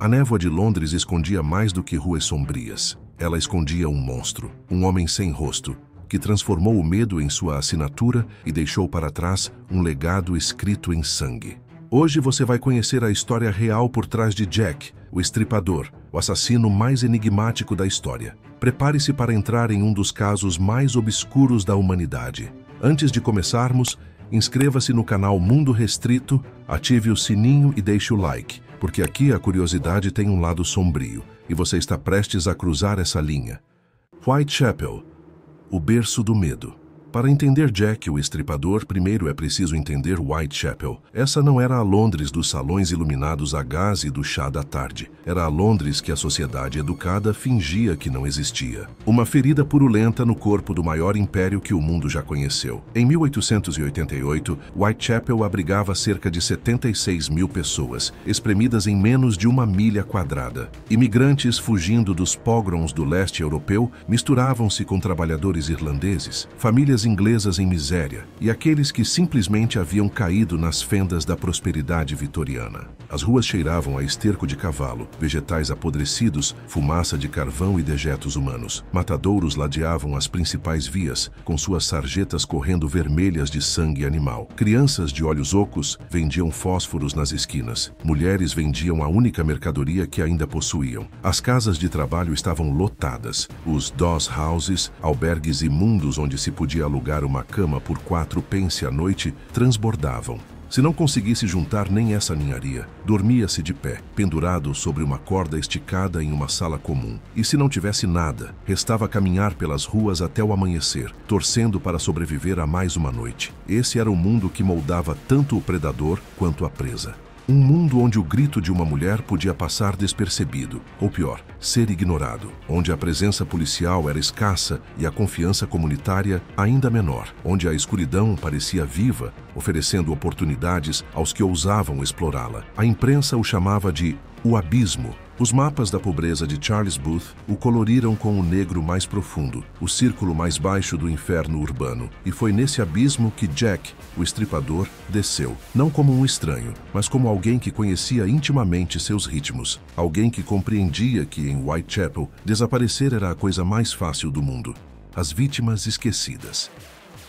A névoa de Londres escondia mais do que ruas sombrias. Ela escondia um monstro, um homem sem rosto, que transformou o medo em sua assinatura e deixou para trás um legado escrito em sangue. Hoje você vai conhecer a história real por trás de Jack, o Estripador, o assassino mais enigmático da história. Prepare-se para entrar em um dos casos mais obscuros da humanidade. Antes de começarmos, inscreva-se no canal Mundo Restrito, ative o sininho e deixe o like, porque aqui a curiosidade tem um lado sombrio e você está prestes a cruzar essa linha. Whitechapel, o berço do medo. Para entender Jack, o Estripador, primeiro é preciso entender Whitechapel. Essa não era a Londres dos salões iluminados a gás e do chá da tarde. Era a Londres que a sociedade educada fingia que não existia. Uma ferida purulenta no corpo do maior império que o mundo já conheceu. Em 1888, Whitechapel abrigava cerca de 76 mil pessoas, espremidas em menos de 1 milha quadrada. Imigrantes fugindo dos pogroms do leste europeu misturavam-se com trabalhadores irlandeses, famílias inglesas em miséria e aqueles que simplesmente haviam caído nas fendas da prosperidade vitoriana. As ruas cheiravam a esterco de cavalo, vegetais apodrecidos, fumaça de carvão e dejetos humanos. Matadouros ladeavam as principais vias, com suas sarjetas correndo vermelhas de sangue animal. Crianças de olhos ocos vendiam fósforos nas esquinas. Mulheres vendiam a única mercadoria que ainda possuíam. As casas de trabalho estavam lotadas. Os doss houses, albergues imundos onde se podia alugar uma cama por 4 pence à noite, transbordavam. Se não conseguisse juntar nem essa ninharia, dormia-se de pé, pendurado sobre uma corda esticada em uma sala comum. E se não tivesse nada, restava caminhar pelas ruas até o amanhecer, torcendo para sobreviver a mais uma noite. Esse era o mundo que moldava tanto o predador quanto a presa. Um mundo onde o grito de uma mulher podia passar despercebido, ou pior, ser ignorado, onde a presença policial era escassa e a confiança comunitária ainda menor, onde a escuridão parecia viva, oferecendo oportunidades aos que ousavam explorá-la. A imprensa o chamava de o abismo. Os mapas da pobreza de Charles Booth o coloriram com o negro mais profundo, o círculo mais baixo do inferno urbano. E foi nesse abismo que Jack, o Estripador, desceu. Não como um estranho, mas como alguém que conhecia intimamente seus ritmos. Alguém que compreendia que em Whitechapel desaparecer era a coisa mais fácil do mundo. As vítimas esquecidas.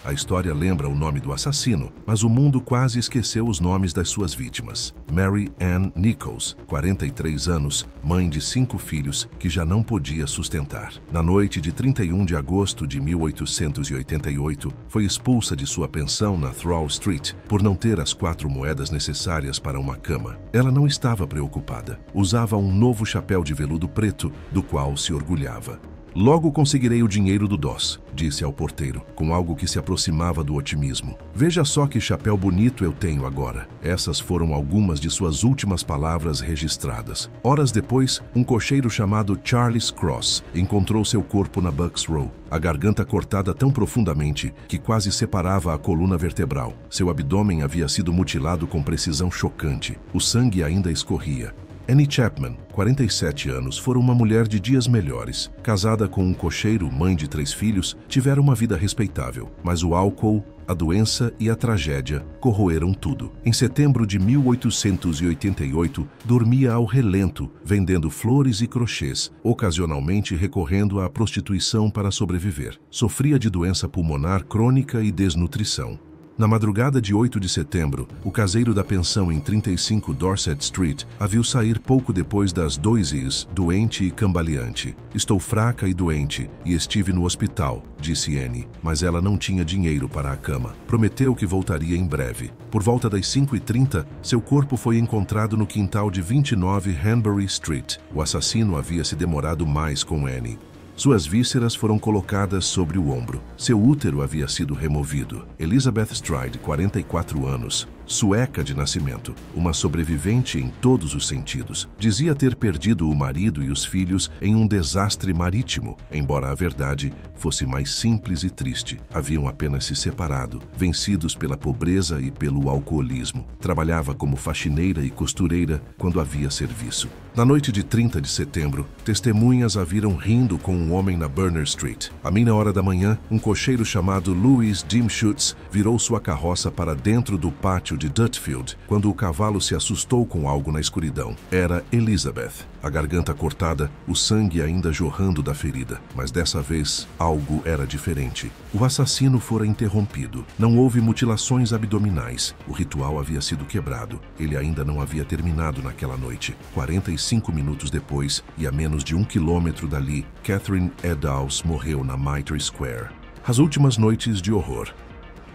A história lembra o nome do assassino, mas o mundo quase esqueceu os nomes das suas vítimas. Mary Ann Nichols, 43 anos, mãe de 5 filhos, que já não podia sustentar. Na noite de 31 de agosto de 1888, foi expulsa de sua pensão na Thrall Street por não ter as 4 moedas necessárias para uma cama. Ela não estava preocupada. Usava um novo chapéu de veludo preto, do qual se orgulhava. Logo conseguirei o dinheiro do DOS, disse ao porteiro, com algo que se aproximava do otimismo. Veja só que chapéu bonito eu tenho agora. Essas foram algumas de suas últimas palavras registradas. Horas depois, um cocheiro chamado Charles Cross encontrou seu corpo na Bucks Row, a garganta cortada tão profundamente que quase separava a coluna vertebral. Seu abdômen havia sido mutilado com precisão chocante. O sangue ainda escorria. Annie Chapman, 47 anos, fora uma mulher de dias melhores. Casada com um cocheiro, mãe de 3 filhos, tivera uma vida respeitável. Mas o álcool, a doença e a tragédia corroeram tudo. Em setembro de 1888, dormia ao relento, vendendo flores e crochês, ocasionalmente recorrendo à prostituição para sobreviver. Sofria de doença pulmonar crônica e desnutrição. Na madrugada de 8 de setembro, o caseiro da pensão em 35 Dorset Street a viu sair pouco depois das 2 doente e cambaleante. Estou fraca e doente e estive no hospital, disse Annie, mas ela não tinha dinheiro para a cama. Prometeu que voltaria em breve. Por volta das 5h30, seu corpo foi encontrado no quintal de 29 Hanbury Street. O assassino havia se demorado mais com Annie. Suas vísceras foram colocadas sobre o ombro. Seu útero havia sido removido. Elizabeth Stride, 44 anos, sueca de nascimento, uma sobrevivente em todos os sentidos, dizia ter perdido o marido e os filhos em um desastre marítimo, embora a verdade fosse mais simples e triste. Haviam apenas se separado, vencidos pela pobreza e pelo alcoolismo. Trabalhava como faxineira e costureira quando havia serviço. Na noite de 30 de setembro, testemunhas a viram rindo com um homem na Burner Street. À meia hora da manhã, um cocheiro chamado Louis Dimschutz virou sua carroça para dentro do pátio de Dutfield quando o cavalo se assustou com algo na escuridão. Era Elizabeth. A garganta cortada, o sangue ainda jorrando da ferida. Mas dessa vez, algo era diferente. O assassino fora interrompido. Não houve mutilações abdominais. O ritual havia sido quebrado. Ele ainda não havia terminado naquela noite. 45 minutos depois, e a menos de 1 quilômetro dali, Catherine Eddowes morreu na Mitre Square. As últimas noites de horror.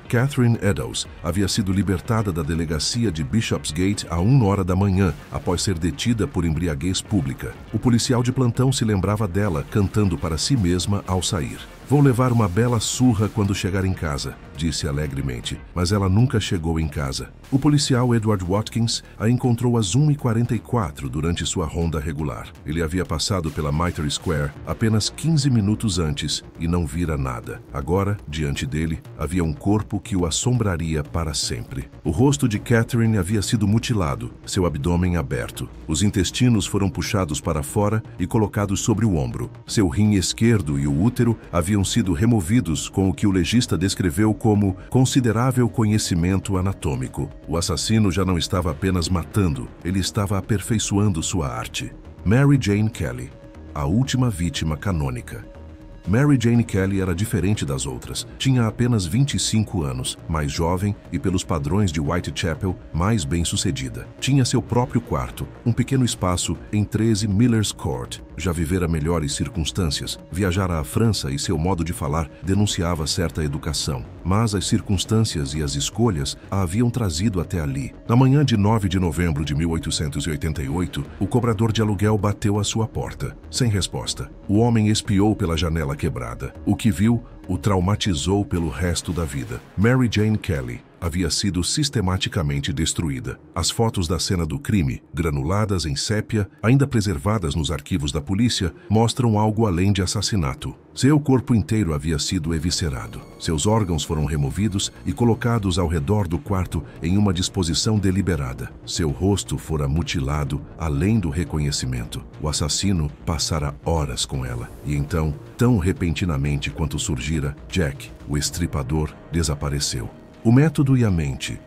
Catherine Eddowes havia sido libertada da delegacia de Bishopsgate à 1h da manhã, após ser detida por embriaguez pública. O policial de plantão se lembrava dela, cantando para si mesma ao sair. "Vou levar uma bela surra quando chegar em casa", disse alegremente, mas ela nunca chegou em casa. O policial Edward Watkins a encontrou às 1h44 durante sua ronda regular. Ele havia passado pela Mitre Square apenas 15 minutos antes e não vira nada. Agora, diante dele, havia um corpo que o assombraria para sempre. O rosto de Catherine havia sido mutilado, seu abdômen aberto. Os intestinos foram puxados para fora e colocados sobre o ombro. Seu rim esquerdo e o útero haviam sido removidos com o que o legista descreveu como considerável conhecimento anatômico. O assassino já não estava apenas matando, ele estava aperfeiçoando sua arte. Mary Jane Kelly, a última vítima canônica. Mary Jane Kelly era diferente das outras. Tinha apenas 25 anos, mais jovem e, pelos padrões de Whitechapel, mais bem-sucedida. Tinha seu próprio quarto, um pequeno espaço em 13 Miller's Court. Já vivera melhores circunstâncias, viajara à França e seu modo de falar denunciava certa educação. Mas as circunstâncias e as escolhas a haviam trazido até ali. Na manhã de 9 de novembro de 1888, o cobrador de aluguel bateu à sua porta. Sem resposta. O homem espiou pela janela quebrada. O que viu o traumatizou pelo resto da vida. Mary Jane Kelly havia sido sistematicamente destruída. As fotos da cena do crime, granuladas em sépia, ainda preservadas nos arquivos da polícia, mostram algo além de assassinato. Seu corpo inteiro havia sido eviscerado. Seus órgãos foram removidos e colocados ao redor do quarto em uma disposição deliberada. Seu rosto fora mutilado além do reconhecimento. O assassino passara horas com ela. E então, tão repentinamente quanto surgira, Jack, o estripador, desapareceu. O método e a mente.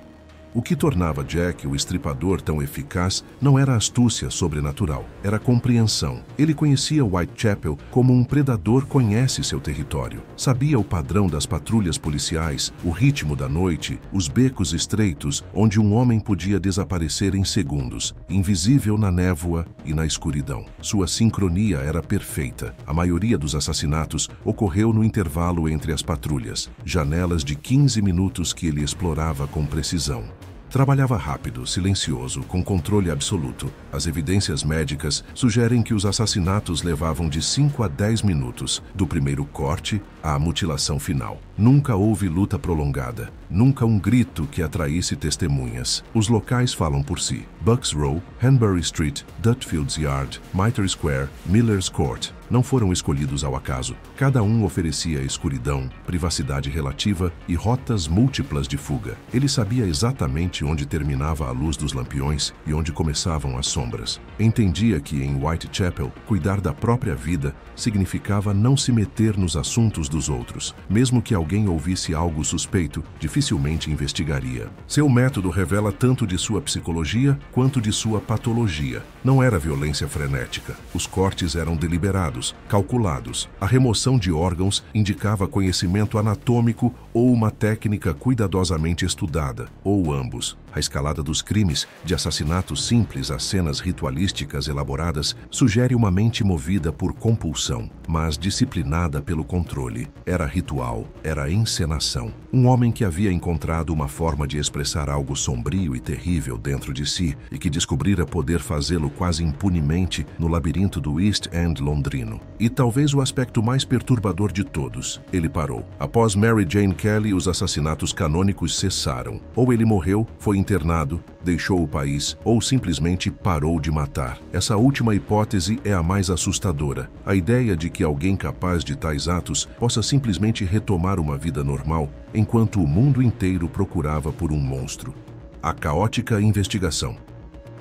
O que tornava Jack, o estripador, tão eficaz não era astúcia sobrenatural, era compreensão. Ele conhecia Whitechapel como um predador conhece seu território. Sabia o padrão das patrulhas policiais, o ritmo da noite, os becos estreitos onde um homem podia desaparecer em segundos, invisível na névoa e na escuridão. Sua sincronia era perfeita. A maioria dos assassinatos ocorreu no intervalo entre as patrulhas, janelas de 15 minutos que ele explorava com precisão. Trabalhava rápido, silencioso, com controle absoluto. As evidências médicas sugerem que os assassinatos levavam de 5 a 10 minutos, do primeiro corte à mutilação final. Nunca houve luta prolongada, nunca um grito que atraísse testemunhas. Os locais falam por si. Bucks Row, Hanbury Street, Dutfield's Yard, Mitre Square, Miller's Court. Não foram escolhidos ao acaso. Cada um oferecia escuridão, privacidade relativa e rotas múltiplas de fuga. Ele sabia exatamente onde terminava a luz dos lampiões e onde começavam as sombras. Entendia que em Whitechapel, cuidar da própria vida significava não se meter nos assuntos dos outros. Mesmo que alguém ouvisse algo suspeito, dificilmente investigaria. Seu método revela tanto de sua psicologia quanto de sua patologia. Não era violência frenética. Os cortes eram deliberados, calculados. A remoção de órgãos indicava conhecimento anatômico ou uma técnica cuidadosamente estudada, ou ambos. A escalada dos crimes, de assassinatos simples a cenas ritualísticas elaboradas, sugere uma mente movida por compulsão, mas disciplinada pelo controle. Era ritual, era encenação. Um homem que havia encontrado uma forma de expressar algo sombrio e terrível dentro de si e que descobrira poder fazê-lo quase impunemente no labirinto do East End londrino. E talvez o aspecto mais perturbador de todos, ele parou. Após Mary Jane Kelly, os assassinatos canônicos cessaram. Ou ele morreu, foi internado, deixou o país ou simplesmente parou de matar. Essa última hipótese é a mais assustadora. A ideia de que alguém capaz de tais atos possa simplesmente retomar uma vida normal, enquanto o mundo inteiro procurava por um monstro. A caótica investigação.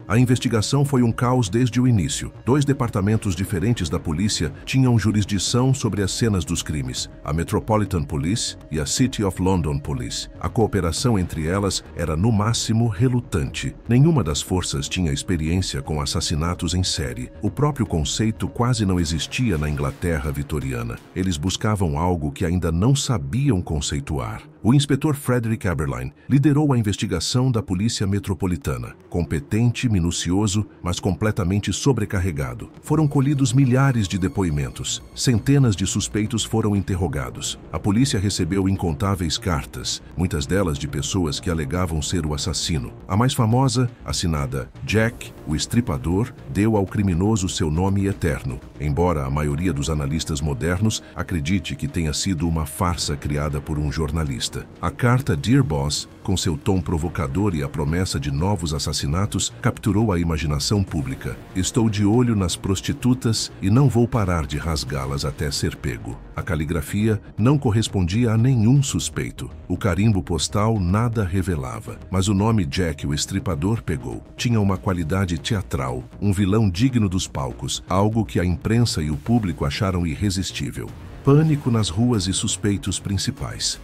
A investigação foi um caos desde o início. 2 departamentos diferentes da polícia tinham jurisdição sobre as cenas dos crimes, a Metropolitan Police e a City of London Police. A cooperação entre elas era, no máximo, relutante. Nenhuma das forças tinha experiência com assassinatos em série. O próprio conceito quase não existia na Inglaterra vitoriana. Eles buscavam algo que ainda não sabiam conceituar. O inspetor Frederick Eberlein liderou a investigação da Polícia Metropolitana. Competente, minucioso, mas completamente sobrecarregado. Foram colhidos milhares de depoimentos. Centenas de suspeitos foram interrogados. A polícia recebeu incontáveis cartas, muitas delas de pessoas que alegavam ser o assassino. A mais famosa, assinada Jack, o Estripador, deu ao criminoso seu nome eterno, embora a maioria dos analistas modernos acredite que tenha sido uma farsa criada por um jornalista. A carta Dear Boss, com seu tom provocador e a promessa de novos assassinatos, capturou a imaginação pública. Estou de olho nas prostitutas e não vou parar de rasgá-las até ser pego. A caligrafia não correspondia a nenhum suspeito. O carimbo postal nada revelava, mas o nome Jack o Estripador pegou. Tinha uma qualidade teatral, um vilão digno dos palcos, algo que a imprensa e o público acharam irresistível. Pânico nas ruas e suspeitos principais.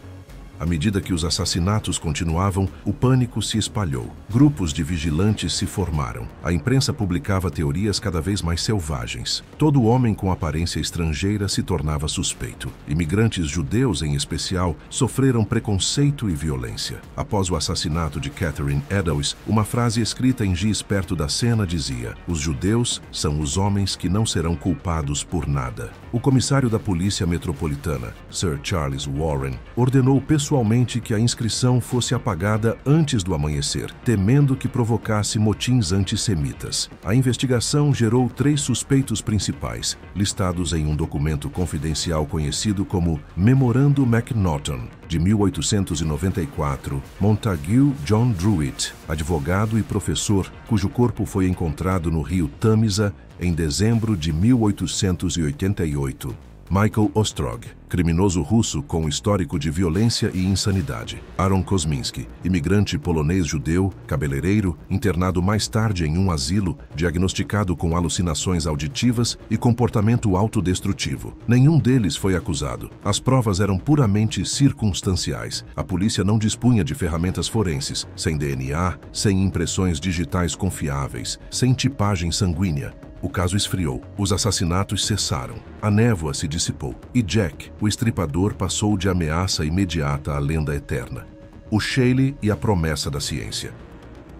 À medida que os assassinatos continuavam, o pânico se espalhou. Grupos de vigilantes se formaram. A imprensa publicava teorias cada vez mais selvagens. Todo homem com aparência estrangeira se tornava suspeito. Imigrantes judeus, em especial, sofreram preconceito e violência. Após o assassinato de Catherine Eddowes, uma frase escrita em giz perto da cena dizia: "Os judeus são os homens que não serão culpados por nada." O comissário da Polícia Metropolitana, Sir Charles Warren, ordenou pessoalmente que a inscrição fosse apagada antes do amanhecer, temendo que provocasse motins antissemitas. A investigação gerou 3 suspeitos principais, listados em um documento confidencial conhecido como Memorando MacNaughton, de 1894, Montague John Druitt, advogado e professor, cujo corpo foi encontrado no rio Tâmisa em dezembro de 1888. Michael Ostrog, criminoso russo com histórico de violência e insanidade. Aaron Kosminski, imigrante polonês-judeu, cabeleireiro, internado mais tarde em um asilo, diagnosticado com alucinações auditivas e comportamento autodestrutivo. Nenhum deles foi acusado. As provas eram puramente circunstanciais. A polícia não dispunha de ferramentas forenses, sem DNA, sem impressões digitais confiáveis, sem tipagem sanguínea. O caso esfriou. Os assassinatos cessaram. A névoa se dissipou. E Jack, o Estripador, passou de ameaça imediata à lenda eterna. O Shelley e a promessa da ciência.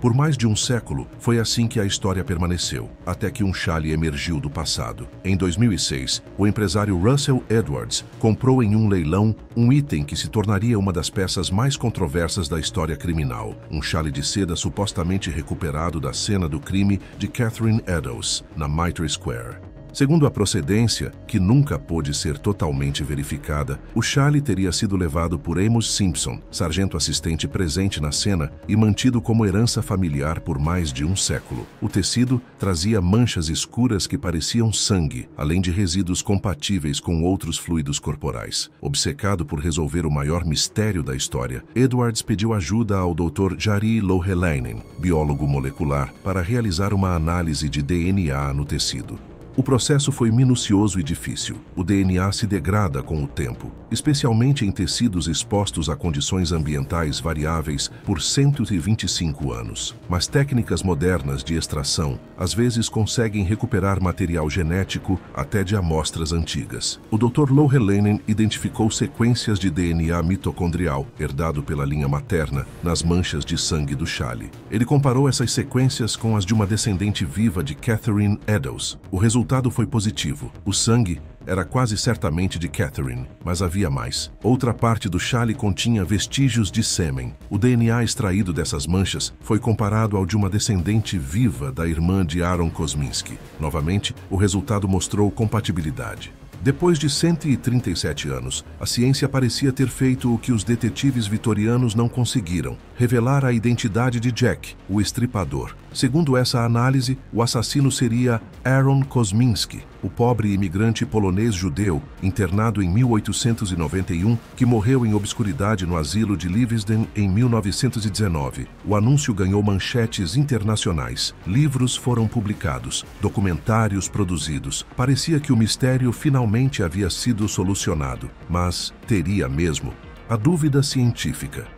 Por mais de um século, foi assim que a história permaneceu, até que um xale emergiu do passado. Em 2006, o empresário Russell Edwards comprou em um leilão um item que se tornaria uma das peças mais controversas da história criminal, um xale de seda supostamente recuperado da cena do crime de Catherine Eddowes, na Mitre Square. Segundo a procedência, que nunca pôde ser totalmente verificada, o xale teria sido levado por Amos Simpson, sargento assistente presente na cena e mantido como herança familiar por mais de um século. O tecido trazia manchas escuras que pareciam sangue, além de resíduos compatíveis com outros fluidos corporais. Obcecado por resolver o maior mistério da história, Edwards pediu ajuda ao Dr. Jari Louhelainen, biólogo molecular, para realizar uma análise de DNA no tecido. O processo foi minucioso e difícil. O DNA se degrada com o tempo, especialmente em tecidos expostos a condições ambientais variáveis por 125 anos. Mas técnicas modernas de extração às vezes conseguem recuperar material genético até de amostras antigas. O Dr. Louhelainen identificou sequências de DNA mitocondrial, herdado pela linha materna, nas manchas de sangue do xale. Ele comparou essas sequências com as de uma descendente viva de Catherine Eddowes. O resultado foi positivo. O sangue era quase certamente de Catherine, mas havia mais. Outra parte do xale continha vestígios de sêmen. O DNA extraído dessas manchas foi comparado ao de uma descendente viva da irmã de Aaron Kosminski. Novamente, o resultado mostrou compatibilidade. Depois de 137 anos, a ciência parecia ter feito o que os detetives vitorianos não conseguiram: revelar a identidade de Jack, o Estripador. Segundo essa análise, o assassino seria Aaron Kosminski, o pobre imigrante polonês-judeu internado em 1891, que morreu em obscuridade no asilo de Leavesden em 1919. O anúncio ganhou manchetes internacionais, livros foram publicados, documentários produzidos. Parecia que o mistério finalmente havia sido solucionado, mas teria mesmo? A dúvida científica.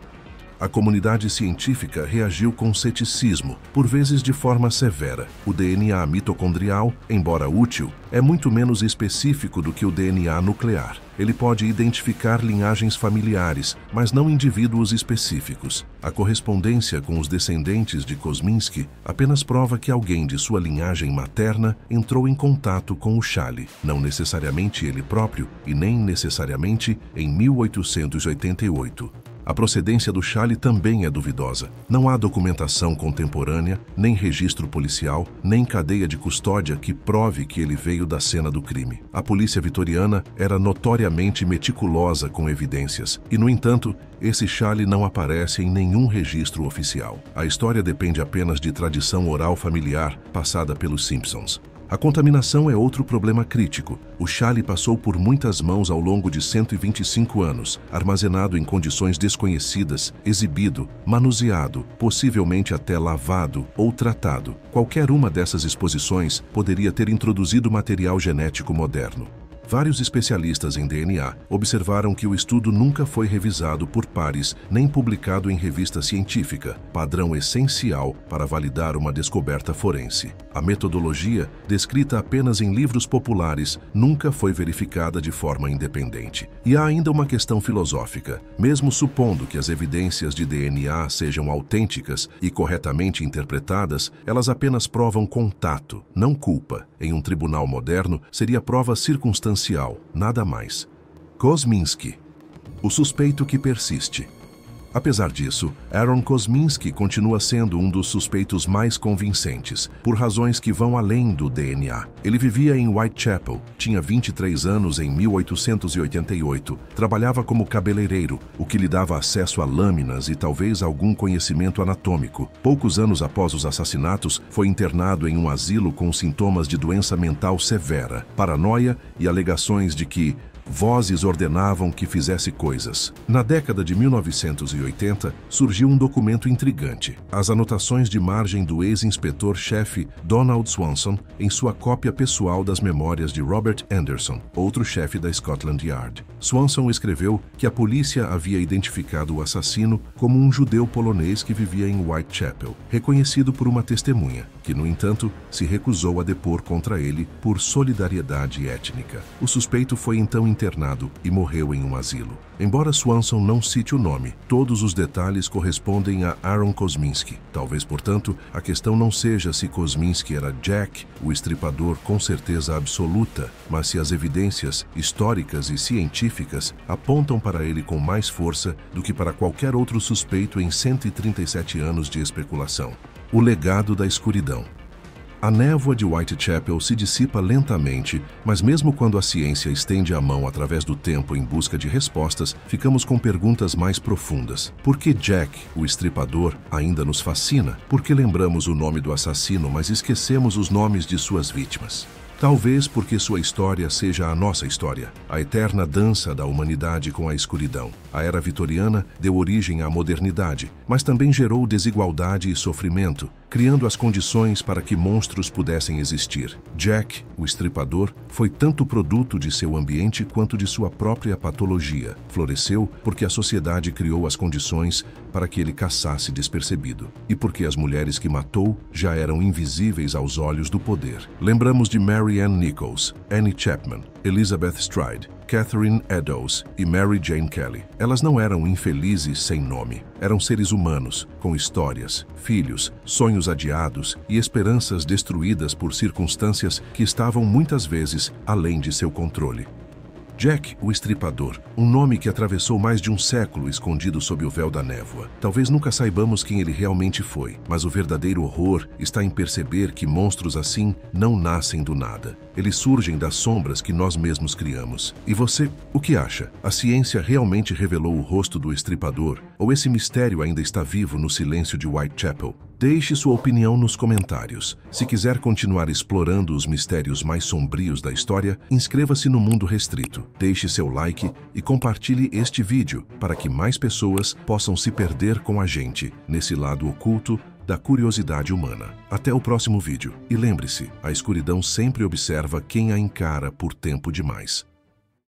A comunidade científica reagiu com ceticismo, por vezes de forma severa. O DNA mitocondrial, embora útil, é muito menos específico do que o DNA nuclear. Ele pode identificar linhagens familiares, mas não indivíduos específicos. A correspondência com os descendentes de Kosminski apenas prova que alguém de sua linhagem materna entrou em contato com o Charlie, não necessariamente ele próprio e nem necessariamente em 1888. A procedência do Charlie também é duvidosa. Não há documentação contemporânea, nem registro policial, nem cadeia de custódia que prove que ele veio da cena do crime. A polícia vitoriana era notoriamente meticulosa com evidências, e, no entanto, esse Charlie não aparece em nenhum registro oficial. A história depende apenas de tradição oral familiar passada pelos Simpsons. A contaminação é outro problema crítico. O Charlie passou por muitas mãos ao longo de 125 anos, armazenado em condições desconhecidas, exibido, manuseado, possivelmente até lavado ou tratado. Qualquer uma dessas exposições poderia ter introduzido material genético moderno. Vários especialistas em DNA observaram que o estudo nunca foi revisado por pares nem publicado em revista científica, padrão essencial para validar uma descoberta forense. A metodologia, descrita apenas em livros populares, nunca foi verificada de forma independente. E há ainda uma questão filosófica. Mesmo supondo que as evidências de DNA sejam autênticas e corretamente interpretadas, elas apenas provam contato, não culpa. Em um tribunal moderno, seria prova circunstancial, nada mais. Kosminski, o suspeito que persiste. Apesar disso, Aaron Kosminski continua sendo um dos suspeitos mais convincentes, por razões que vão além do DNA. Ele vivia em Whitechapel, tinha 23 anos em 1888, trabalhava como cabeleireiro, o que lhe dava acesso a lâminas e talvez algum conhecimento anatômico. Poucos anos após os assassinatos, foi internado em um asilo com sintomas de doença mental severa, paranoia e alegações de que vozes ordenavam que fizesse coisas. Na década de 1980, surgiu um documento intrigante. As anotações de margem do ex-inspetor-chefe Donald Swanson em sua cópia pessoal das memórias de Robert Anderson, outro chefe da Scotland Yard. Swanson escreveu que a polícia havia identificado o assassino como um judeu polonês que vivia em Whitechapel, reconhecido por uma testemunha, que, no entanto, se recusou a depor contra ele por solidariedade étnica. O suspeito foi então internado e morreu em um asilo. Embora Swanson não cite o nome, todos os detalhes correspondem a Aaron Kosminski. Talvez, portanto, a questão não seja se Kosminski era Jack, o estripador com certeza absoluta, mas se as evidências históricas e científicas apontam para ele com mais força do que para qualquer outro suspeito em 137 anos de especulação. O legado da escuridão. A névoa de Whitechapel se dissipa lentamente, mas mesmo quando a ciência estende a mão através do tempo em busca de respostas, ficamos com perguntas mais profundas. Por que Jack, o estripador, ainda nos fascina? Por que lembramos o nome do assassino, mas esquecemos os nomes de suas vítimas? Talvez porque sua história seja a nossa história, a eterna dança da humanidade com a escuridão. A era vitoriana deu origem à modernidade, mas também gerou desigualdade e sofrimento, criando as condições para que monstros pudessem existir. Jack, o estripador, foi tanto produto de seu ambiente quanto de sua própria patologia. Floresceu porque a sociedade criou as condições para que ele caçasse despercebido, e porque as mulheres que matou já eram invisíveis aos olhos do poder. Lembramos de Mary Ann Nichols, Annie Chapman, Elizabeth Stride, Catherine Eddowes e Mary Jane Kelly. Elas não eram infelizes sem nome. Eram seres humanos, com histórias, filhos, sonhos adiados e esperanças destruídas por circunstâncias que estavam muitas vezes além de seu controle. Jack, o Estripador, um nome que atravessou mais de um século escondido sob o véu da névoa. Talvez nunca saibamos quem ele realmente foi, mas o verdadeiro horror está em perceber que monstros assim não nascem do nada. Eles surgem das sombras que nós mesmos criamos. E você, o que acha? A ciência realmente revelou o rosto do Estripador? Ou esse mistério ainda está vivo no silêncio de Whitechapel? Deixe sua opinião nos comentários. Se quiser continuar explorando os mistérios mais sombrios da história, inscreva-se no Mundo Restrito, deixe seu like e compartilhe este vídeo para que mais pessoas possam se perder com a gente nesse lado oculto da curiosidade humana. Até o próximo vídeo. E lembre-se, a escuridão sempre observa quem a encara por tempo demais.